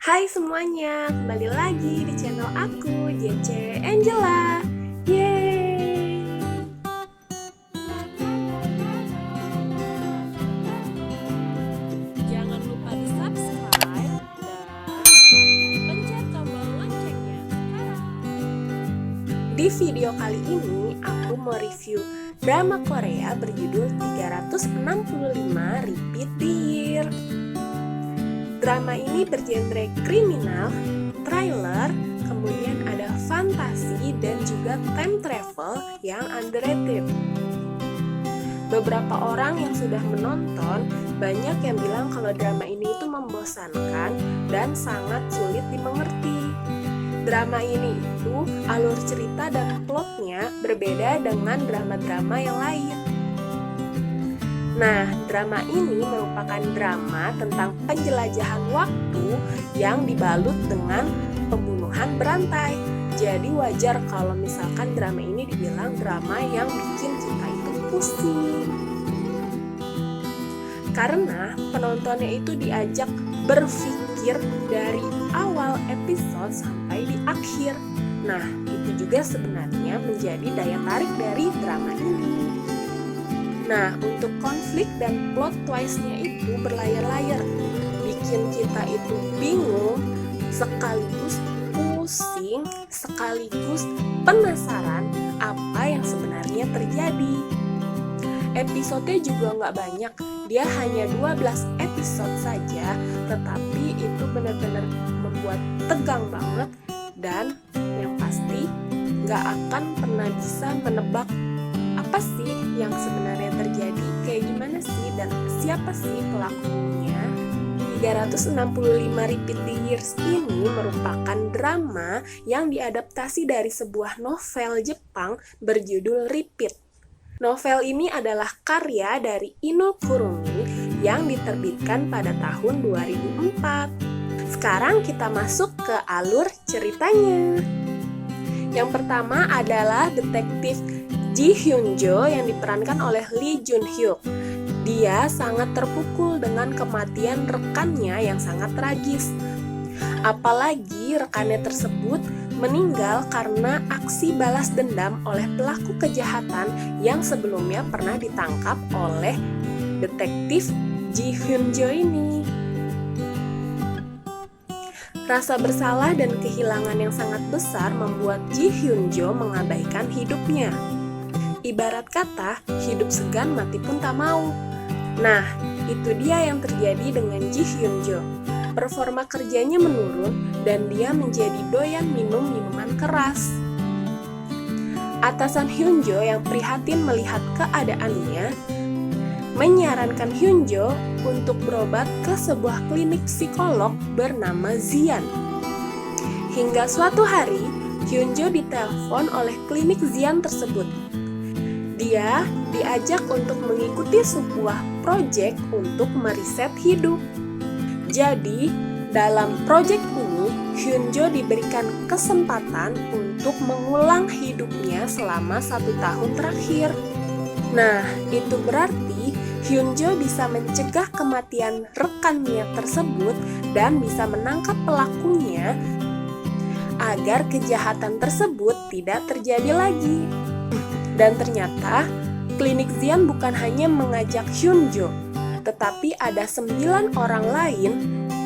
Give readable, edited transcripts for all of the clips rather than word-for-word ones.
Hai semuanya, kembali lagi di channel aku, JC Angela. Yeay! Jangan lupa di subscribe dan pencet tombol loncengnya sekarang. Di video kali ini, aku mau review drama Korea berjudul 365 Repeat the Year. Drama ini bergenre kriminal, thriller, kemudian ada fantasi dan juga time travel yang underrated. Beberapa orang yang sudah menonton banyak yang bilang kalau drama ini itu membosankan dan sangat sulit dimengerti. Drama ini itu alur cerita dan plotnya berbeda dengan drama-drama yang lain. Nah, drama ini merupakan drama tentang penjelajahan waktu yang dibalut dengan pembunuhan berantai. Jadi wajar kalau misalkan drama ini dibilang drama yang bikin kita itu pusing. Karena penontonnya itu diajak berpikir dari awal episode sampai di akhir. Nah, itu juga sebenarnya menjadi daya tarik dari drama ini. Nah, untuk konflik dan plot twist-nya itu berlayar-layar, bikin kita itu bingung, sekaligus pusing, sekaligus penasaran apa yang sebenarnya terjadi. Episodenya juga nggak banyak, dia hanya 12 episode saja, tetapi itu benar-benar membuat tegang banget dan yang pasti nggak akan pernah bisa menebak apa sih yang sebenarnya terjadi, kayak gimana sih dan siapa sih pelakunya. 365 Repeat the Years ini merupakan drama yang diadaptasi dari sebuah novel Jepang berjudul Repeat. Novel ini adalah karya dari Inul Kurumi yang diterbitkan pada tahun 2004. Sekarang kita masuk ke alur ceritanya. Yang pertama adalah detektif Ji Hyun Jo yang diperankan oleh Lee Jun Hyuk. Dia sangat terpukul dengan kematian rekannya yang sangat tragis. Apalagi rekannya tersebut meninggal karena aksi balas dendam oleh pelaku kejahatan yang sebelumnya pernah ditangkap oleh detektif Ji Hyun Jo ini. Rasa bersalah dan kehilangan yang sangat besar membuat Ji Hyun Jo mengabaikan hidupnya. Ibarat kata, hidup segan mati pun tak mau. Nah, itu dia yang terjadi dengan Ji Hyun Jo. Performa kerjanya menurun dan dia menjadi doyan minum minuman keras. Atasan Hyun Jo yang prihatin melihat keadaannya menyarankan Hyun Jo untuk berobat ke sebuah klinik psikolog bernama Zian. Hingga suatu hari, Hyun Jo ditelepon oleh klinik Zian tersebut. Dia diajak untuk mengikuti sebuah proyek untuk meriset hidup. Jadi, dalam proyek ini, Hyun Jo diberikan kesempatan untuk mengulang hidupnya selama 1 tahun terakhir. Nah, itu berarti Hyun Jo bisa mencegah kematian rekannya tersebut dan bisa menangkap pelakunya agar kejahatan tersebut tidak terjadi lagi. Dan ternyata, klinik Zian bukan hanya mengajak Hyun Jo, tetapi ada 9 orang lain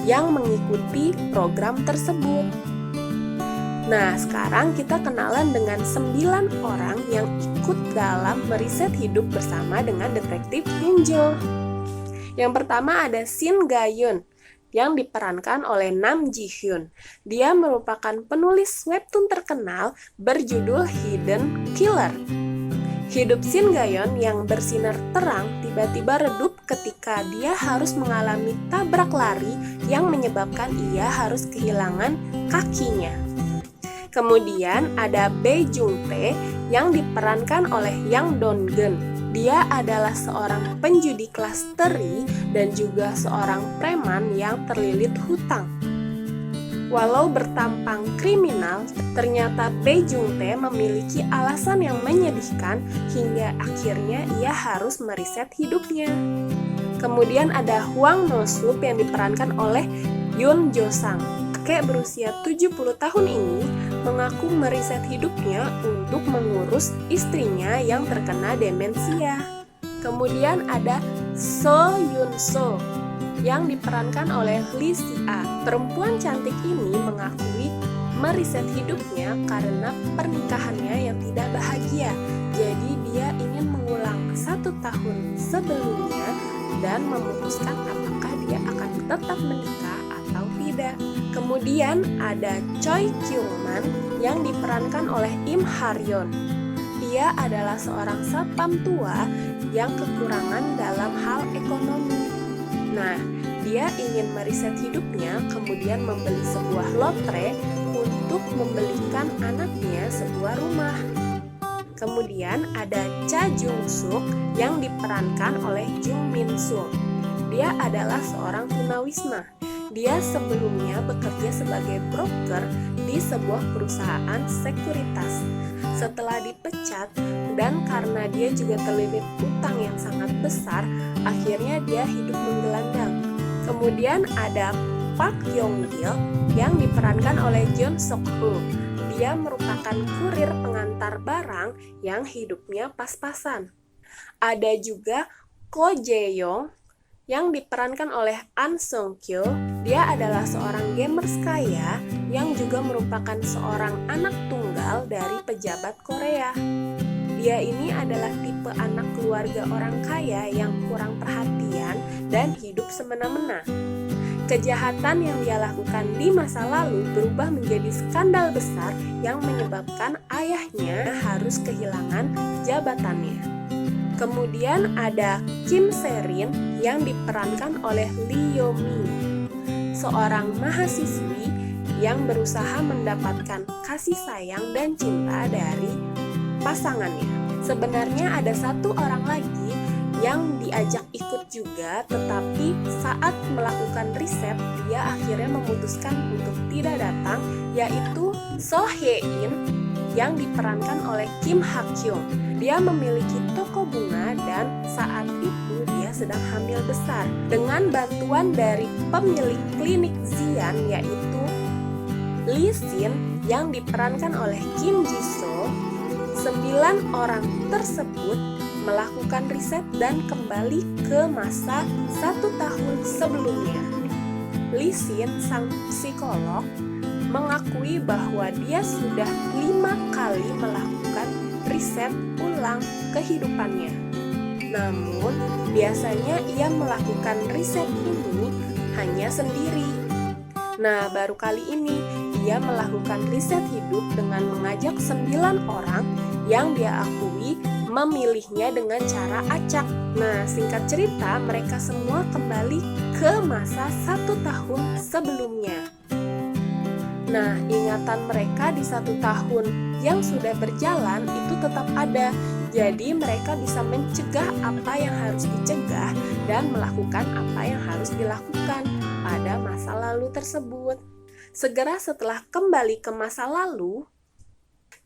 yang mengikuti program tersebut. Nah, sekarang kita kenalan dengan 9 orang yang ikut dalam meriset hidup bersama dengan detektif Hyun Jo. Yang pertama ada Shin Ga-yeon yang diperankan oleh Nam Ji Hyun. Dia merupakan penulis webtoon terkenal berjudul Hidden Killer. Hidup Shin Ga-yeon yang bersinar terang tiba-tiba redup ketika dia harus mengalami tabrak lari yang menyebabkan ia harus kehilangan kakinya. Kemudian ada Bae Jung Tae yang diperankan oleh Yang Don Geun. Dia adalah seorang penjudi kelas teri dan juga seorang preman yang terlilit hutang. Walau bertampang kriminal, ternyata Bae Jung Tae memiliki alasan yang menyedihkan hingga akhirnya ia harus meriset hidupnya. Kemudian ada Hwang No Sup yang diperankan oleh Yoon Jo Sang. Kakek berusia 70 tahun ini mengaku meriset hidupnya untuk mengurus istrinya yang terkena demensia. Kemudian ada So Yun So yang diperankan oleh Lee Si-a. Perempuan cantik ini mengakui meriset hidupnya karena pernikahannya yang tidak bahagia. Jadi dia ingin mengulang 1 tahun sebelumnya dan memutuskan apakah dia akan tetap menikah atau tidak. Kemudian ada Choi Kyung-man yang diperankan oleh Im Haryon. Dia adalah seorang satpam tua yang kekurangan dalam hal ekonomi. Nah, dia ingin meriset hidupnya, kemudian membeli sebuah lotre untuk membelikan anaknya sebuah rumah. Kemudian ada Cha Jung Suk yang diperankan oleh Jung Min Sung. Dia adalah seorang tunawisma. Dia sebelumnya bekerja sebagai broker di sebuah perusahaan sekuritas. Setelah dipecat dan karena dia juga terlilit utang yang sangat besar, akhirnya dia hidup menggelandang. Kemudian ada Park Yong Gil yang diperankan oleh Jeon Sok Ho. Dia merupakan kurir pengantar barang yang hidupnya pas-pasan. Ada juga Ko Jae Yong yang diperankan oleh An Song Kyo. Dia adalah seorang gamers kaya yang juga merupakan seorang anak tunggal dari pejabat Korea. Dia ini adalah tipe anak keluarga orang kaya yang kurang perhatian dan hidup semena-mena. Kejahatan yang dia lakukan di masa lalu berubah menjadi skandal besar yang menyebabkan ayahnya harus kehilangan jabatannya. Kemudian ada Kim Se-rin yang diperankan oleh Lee Yo-mi, seorang mahasiswi yang berusaha mendapatkan kasih sayang dan cinta dari pasangannya. Sebenarnya ada satu orang lagi yang diajak ikut juga, tetapi saat melakukan riset dia akhirnya memutuskan untuk tidak datang, yaitu So Hye-in yang diperankan oleh Kim Ha-kyung. Dia memiliki toko bunga dan saat itu dia sedang hamil besar. Dengan bantuan dari pemilik klinik Zian yaitu Lee Sin yang diperankan oleh Kim Ji-soo, 9 orang tersebut melakukan riset dan kembali ke masa 1 tahun sebelumnya. Lee Sin, sang psikolog, mengakui bahwa dia sudah 5 kali melakukan riset ulang kehidupannya. Namun, biasanya ia melakukan riset ini hanya sendiri. Nah, baru kali ini ia melakukan riset hidup dengan mengajak 9 orang yang dia akui memilihnya dengan cara acak. Nah, singkat cerita, mereka semua kembali ke masa 1 tahun sebelumnya. Nah, ingatan mereka di 1 tahun yang sudah berjalan itu tetap ada. Jadi mereka bisa mencegah apa yang harus dicegah dan melakukan apa yang harus dilakukan pada masa lalu tersebut. Segera setelah kembali ke masa lalu,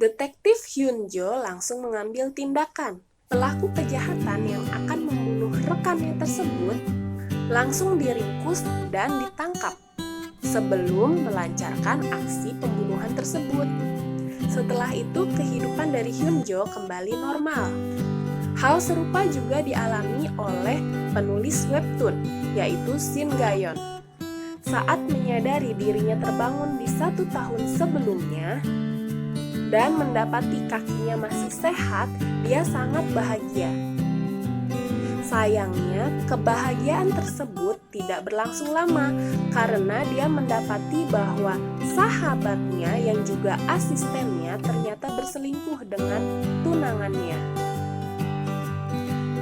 Detektif Hyun Jo langsung mengambil tindakan. Pelaku kejahatan yang akan membunuh rekannya tersebut langsung diringkus dan ditangkap sebelum melancarkan aksi pembunuhan tersebut. Setelah itu, kehidupan dari Hyun Jo kembali normal. Hal serupa juga dialami oleh penulis webtoon, yaitu Shin Ga-yeon. Saat menyadari dirinya terbangun di 1 tahun sebelumnya dan mendapati kakinya masih sehat, dia sangat bahagia. Sayangnya, kebahagiaan tersebut tidak berlangsung lama karena dia mendapati bahwa sahabatnya yang juga asistennya ternyata berselingkuh dengan tunangannya.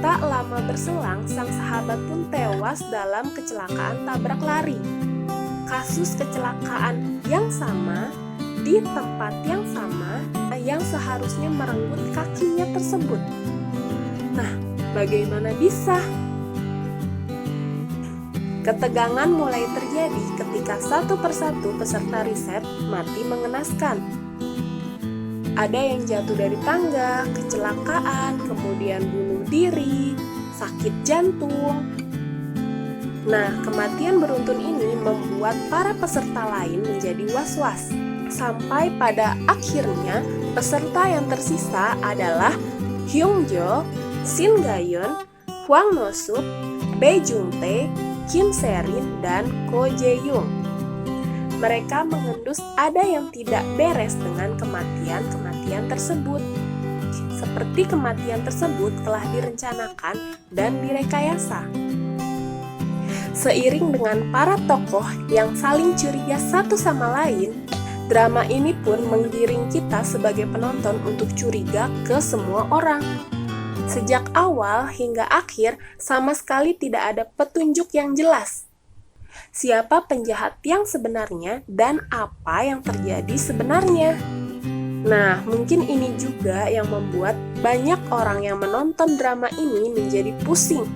Tak lama berselang, sang sahabat pun tewas dalam kecelakaan tabrak lari. Kasus kecelakaan yang sama di tempat yang sama yang seharusnya merenggut kakinya tersebut. Nah, bagaimana bisa? Ketegangan mulai terjadi ketika satu persatu peserta riset mati mengenaskan. Ada yang jatuh dari tangga, kecelakaan, kemudian bunuh diri, sakit jantung. Nah, kematian beruntun ini membuat para peserta lain menjadi was-was. Sampai pada akhirnya, peserta yang tersisa adalah Hyungjo, Shin Ga-yeon, Hwang No-suk, Bae Jung-tae, Kim Se-rin, dan Ko Jae-young. Mereka mengendus ada yang tidak beres dengan kematian-kematian tersebut. Seperti kematian tersebut telah direncanakan dan direkayasa. Seiring dengan para tokoh yang saling curiga satu sama lain, drama ini pun menggiring kita sebagai penonton untuk curiga ke semua orang. Sejak awal hingga akhir, sama sekali tidak ada petunjuk yang jelas. Siapa penjahat yang sebenarnya dan apa yang terjadi sebenarnya? Nah, mungkin ini juga yang membuat banyak orang yang menonton drama ini menjadi pusing.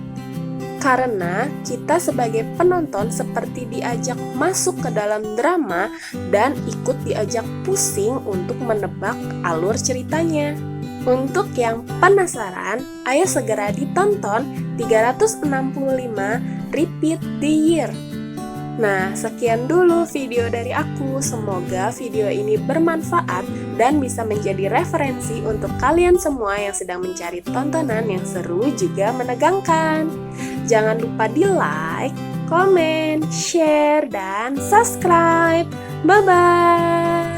Karena kita sebagai penonton seperti diajak masuk ke dalam drama dan ikut diajak pusing untuk menebak alur ceritanya. Untuk yang penasaran, ayo segera ditonton 365 Repeat the Year. Nah, sekian dulu video dari aku. Semoga video ini bermanfaat dan bisa menjadi referensi untuk kalian semua yang sedang mencari tontonan yang seru juga menegangkan. Jangan lupa di like, komen, share, dan subscribe. Bye-bye!